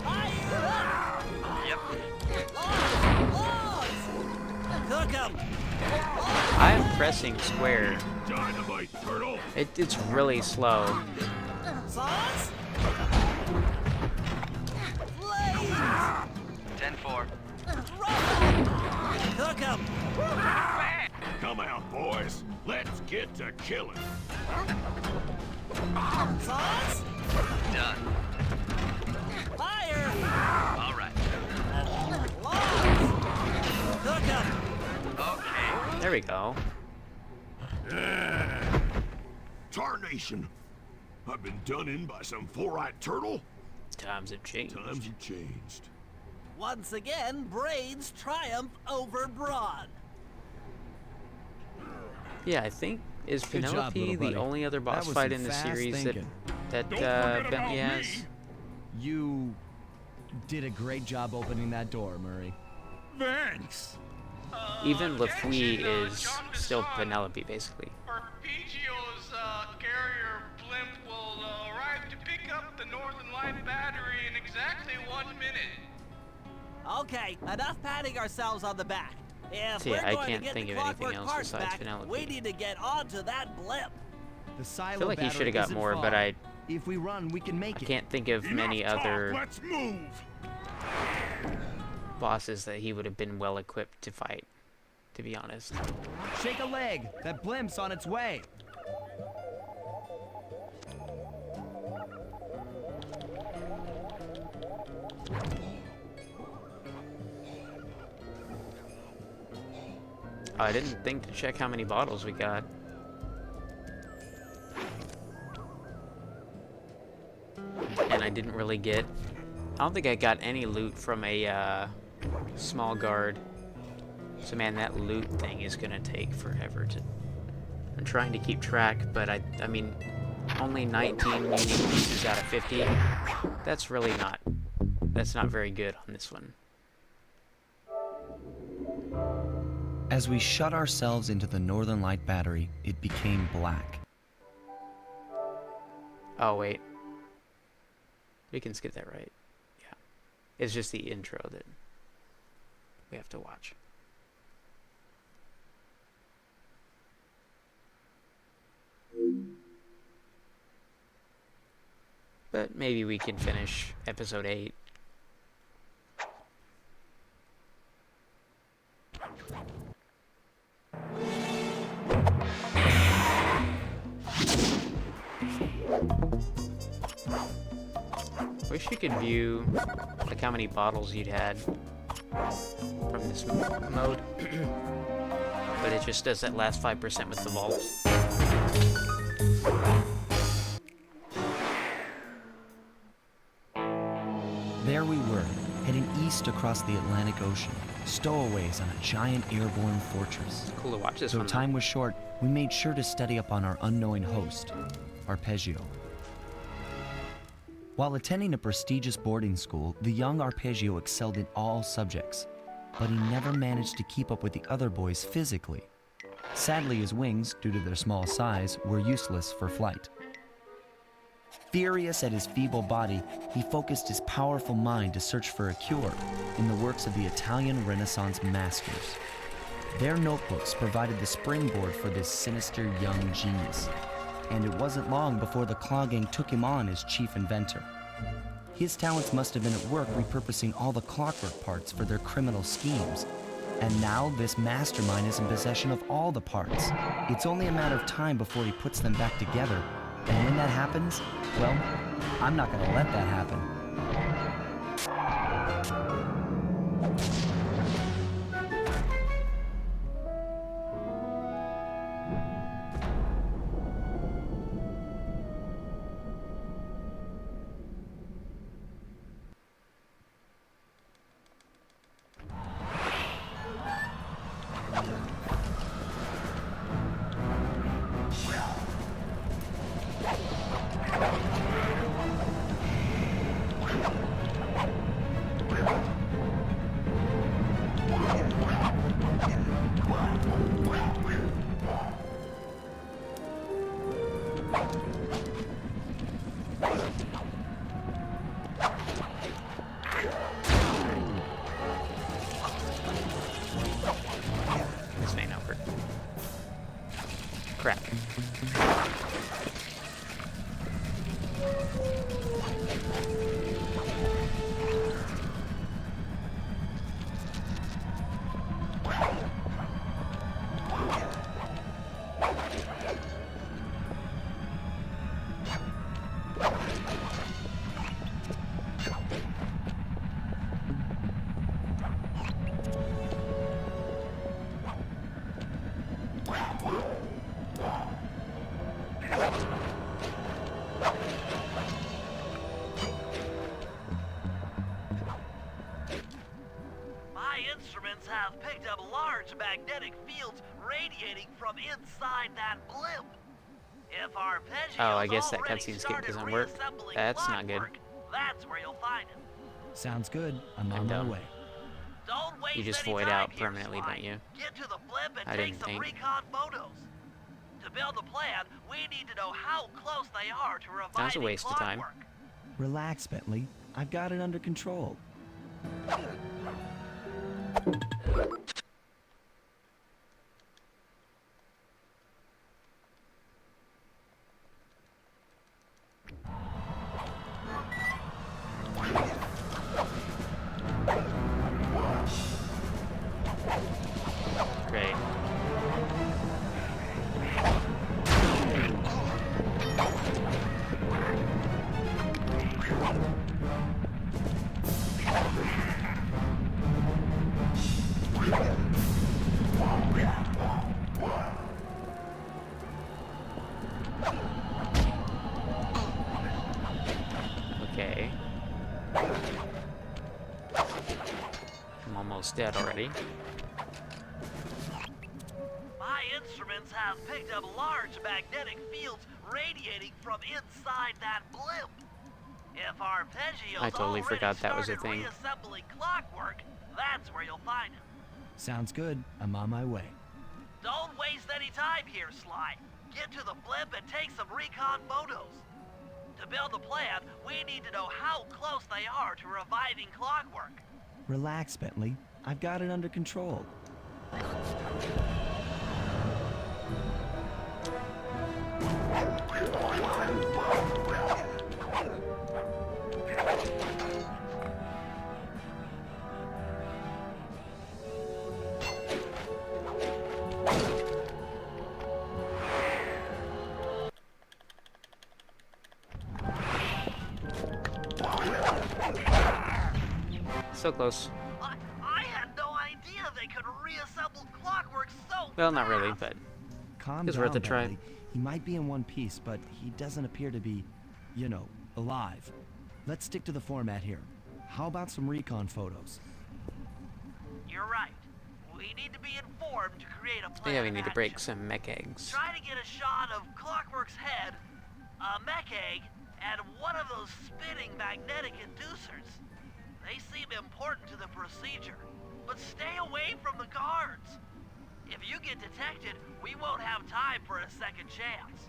Fire up. Yep. Logs. Cook 'em. I'm pressing square. Dynamite turtle. It's really slow. Sauce. Blades. 10-4. Cook 'em. Bam! Come out, boys. Let's get to killing. Sauce. Done. Fire. All right. Logs. Cook 'em. Okay. There we go. Tarnation. I've been done in by some four-eyed turtle. Times have changed. Times have changed. Once again, brains triumph over brawn. Yeah, I think is Good job, Penelope little the buddy. only other boss That was fight some in the fast series thinking. that Don't forget Bentley about has? me. You did a great job opening that door, Murray. Thanks. Even Lafouille attention, is John still Bisson. Penelope, basically. Arpeggio's carrier blimp will arrive to pick up the Northern Light battery in exactly 1 minute. Okay, enough patting ourselves on the back. If See, we're I going can't to get think the of anything Clockwork else parts besides back, Penelope. we need to get onto that blimp. The silo I feel like he battery should have got isn't more, far. but I If we run, we can make it. can't think of many Enough talk, other let's move. bosses that he would have been well equipped to fight, to be honest. Shake a leg. That blimp's on its way. Oh, I didn't think to check how many bottles we got. And I didn't really get... I don't think I got any loot from a small guard. So man, that loot thing is gonna take forever to... I'm trying to keep track, but I mean, only 19 unique pieces out of 50. That's really not... That's not very good on this one. As we shut ourselves into the Northern Light battery, it became black. Oh, wait. We can skip that, right? Yeah. It's just the intro that we have to watch. But maybe we can finish episode 8. Wish you could view like how many bottles you'd had from this mode, but it just does that last 5% with the vaults. There we were, heading east across the Atlantic Ocean, stowaways on a giant airborne fortress. Cool to watch this Though one. though. time was short, we made sure to study up on our unknowing host, Arpeggio. While attending a prestigious boarding school, the young Arpeggio excelled in all subjects, but he never managed to keep up with the other boys physically. Sadly, his wings, due to their small size, were useless for flight. Furious at his feeble body, he focused his powerful mind to search for a cure in the works of the Italian Renaissance masters. Their notebooks provided the springboard for this sinister young genius, and it wasn't long before the Claw Gang took him on as chief inventor. His talents must have been at work repurposing all the clockwork parts for their criminal schemes, and now this mastermind is in possession of all the parts. It's only a matter of time before he puts them back together, and when that happens, well, I'm not gonna let that happen. This may not work. Crap. have picked up large magnetic fields radiating from inside that blimp. If Arpeggio's Oh, I guess that already cutscene skip started doesn't work. reassembling That's not good. clockwork, that's where you'll find him. Sounds good. I'm I'm on my dumb. way. Don't waste You just any void time out here, permanently, Sly. don't you? Get to the blimp and I take didn't some think. recon photos. To build the plan, we need to know how close they are to reviving That was a waste of time. clockwork. Relax, Bentley. I've got it under control. Great. Okay. I'm almost dead already. My instruments have picked up large magnetic fields radiating from inside that blimp. If Arpeggio's I totally already forgot that was a started thing. reassembling clockwork, that's where you'll find him. Sounds good. I'm on my way. Don't waste any time here, Sly. Get to the blimp and take some recon photos. To build the plan, we need to know how close they are to reviving clockwork. Relax, Bentley. I've got it under control. So close. I had no idea they could reassemble clockwork so Well, not really, fast. but Calm It's down, worth a try. Bentley. He might be in one piece, but he doesn't appear to be, you know, alive. Let's stick to the format here. How about some recon photos? You're right. We need to be informed to create a plan yeah, we of need to break action. some mech eggs. Try to get a shot of Clockwork's head, a mech egg, and one of those spinning magnetic inducers. They seem important to the procedure, but stay away from the guards. If you get detected, we won't have time for a second chance.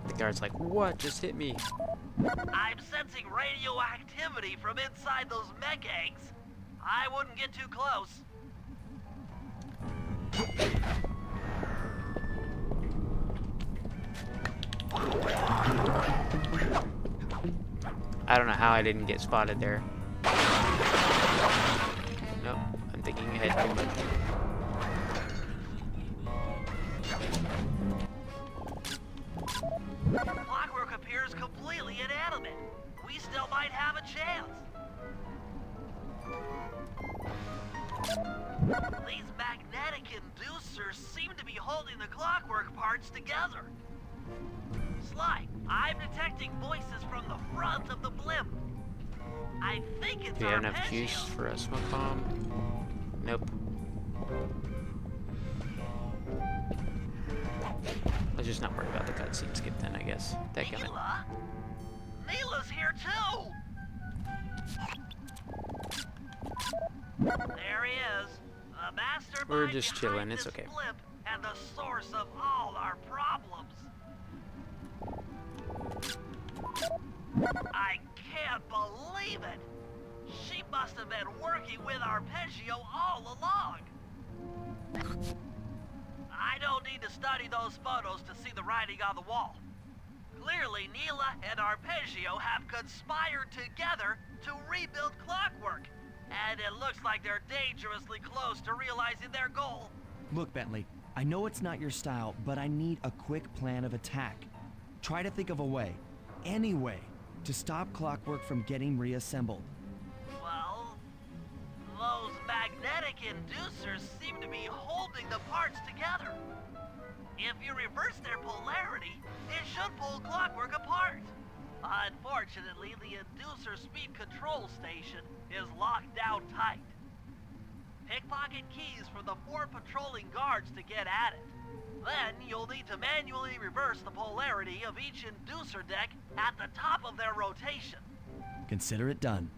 The guard's like, what just hit me? I'm sensing radioactivity from inside those mech eggs. I wouldn't get too close. I don't know how I didn't get spotted there. Nope, I'm thinking ahead too much. Clockwork appears completely inanimate. We still might have a chance. These magnetic inducers seem to be holding the clockwork parts together. Sly, I'm detecting voices from the front of the blimp. I think it's Do we have enough Arpeggio. juice for a smoke bomb? Nope. Let's just not worry about the cutscene skip then, I guess. Dadgummit. Neela? Neela's here too! There he is. The mastermind We're just behind chilling, it's this okay. blimp and the source of all our problems. I can't believe it! She must have been working with Arpeggio all along! I don't need to study those photos to see the writing on the wall. Clearly, Neela and Arpeggio have conspired together to rebuild Clockwork, and it looks like they're dangerously close to realizing their goal. Look, Bentley, I know it's not your style, but I need a quick plan of attack. Try to think of a way, any way, to stop Clockwork from getting reassembled. Well, those magnetic inducers seem to be holding the parts together. If you reverse their polarity, it should pull Clockwork apart. Unfortunately, the inducer speed control station is locked down tight. Pickpocket keys from the 4 patrolling guards to get at it. Then you'll need to manually reverse the polarity of each inducer deck at the top of their rotation. Consider it done.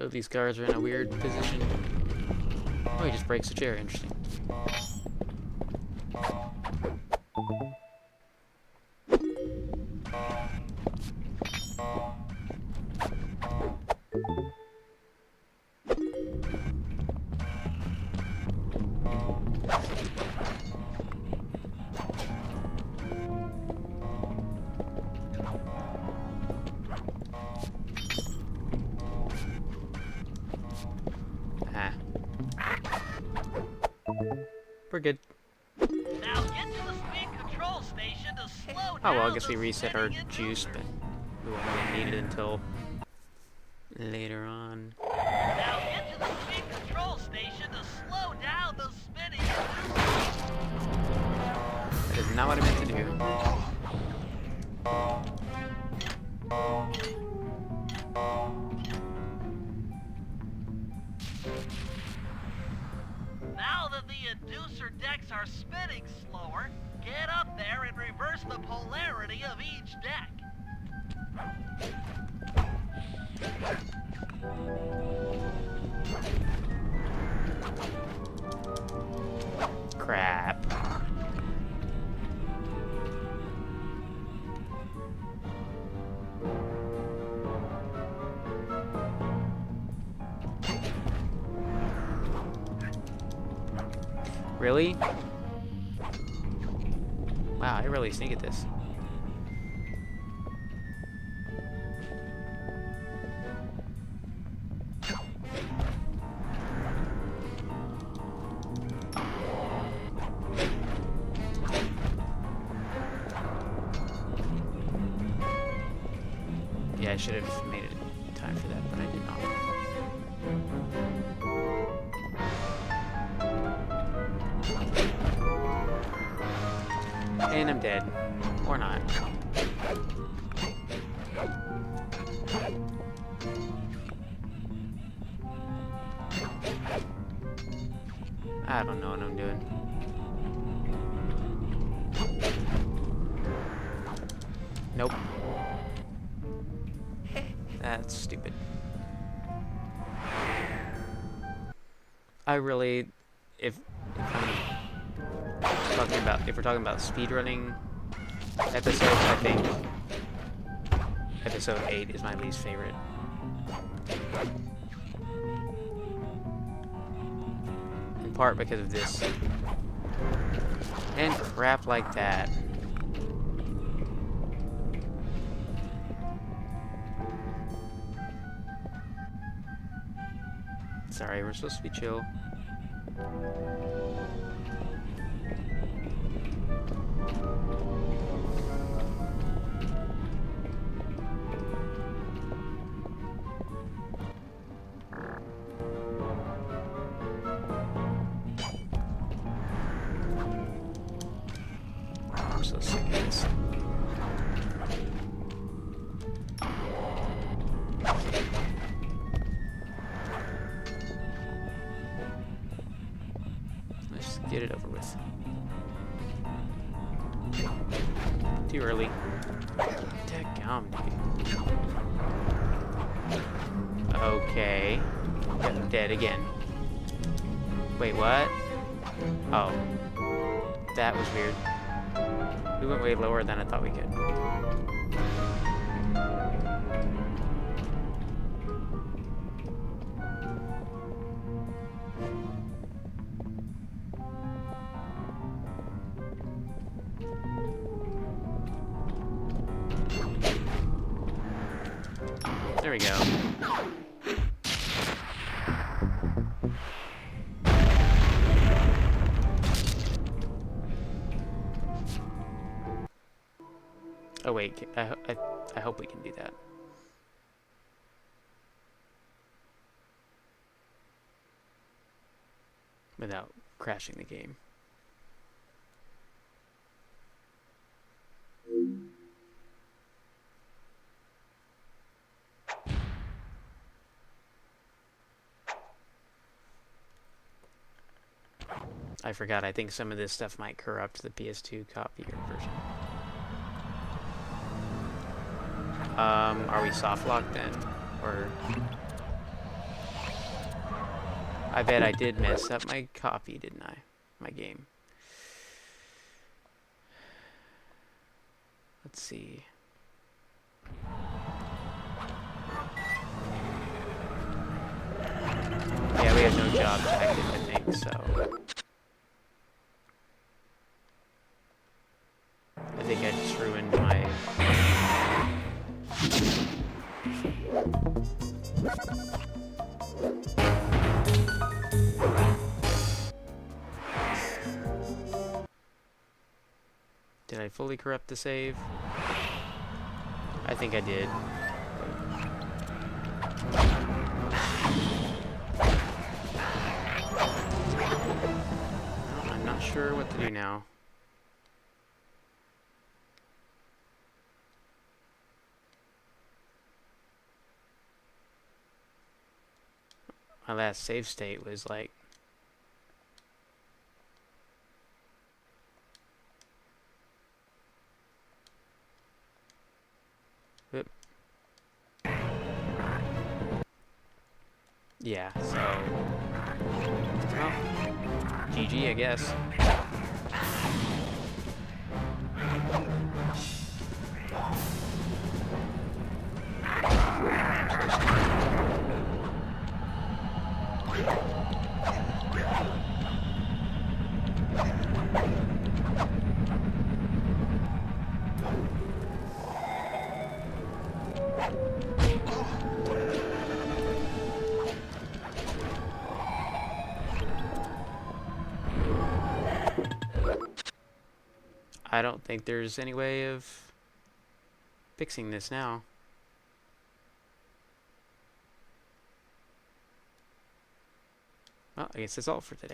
Oh, these guards are in a weird position. Oh, he just breaks the chair. Interesting. We're good. Now get to the speed control station to slow down. Oh well, I guess the we reset our spinning juice, inducer. but we won't really need it until later on. Now get to the speed control station to slow down the spinning inducer. That is not what I meant to do. Now that the inducer decks are spinning slower, get up there and reverse the polarity of each deck. Crap. Really? Wow, I really sneak at this. Yeah, I should have made it in time for that, but I did not. And I'm dead. Or not. I don't know what I'm doing. Nope. That's stupid. I really, if we're talking about speedrunning episodes, I think episode 8 is my least favorite. In part because of this. And crap like that. Sorry, we're supposed to be chill. I'm so sick of this. Let's get it over with. Too early. Dadgum, dude. Okay. Yep, dead again. Wait, what? Oh. That was weird. We went way lower than I thought we could. There we go. Oh wait, I hope we can do that. without crashing the game. I forgot, I think some of this stuff might corrupt the PS2 copy or version. Are we soft locked then? Or... I bet I did mess up my copy, didn't I? My game. Let's see. Yeah, we have no jobs active, I think, so... I think I just ruined my... Did I fully corrupt the save? I think I did. Well, I'm not sure what to do now. My last save state was like... Oop. Yeah, so... Well, GG, I guess. I don't think there's any way of fixing this now. Well, I guess that's all for today.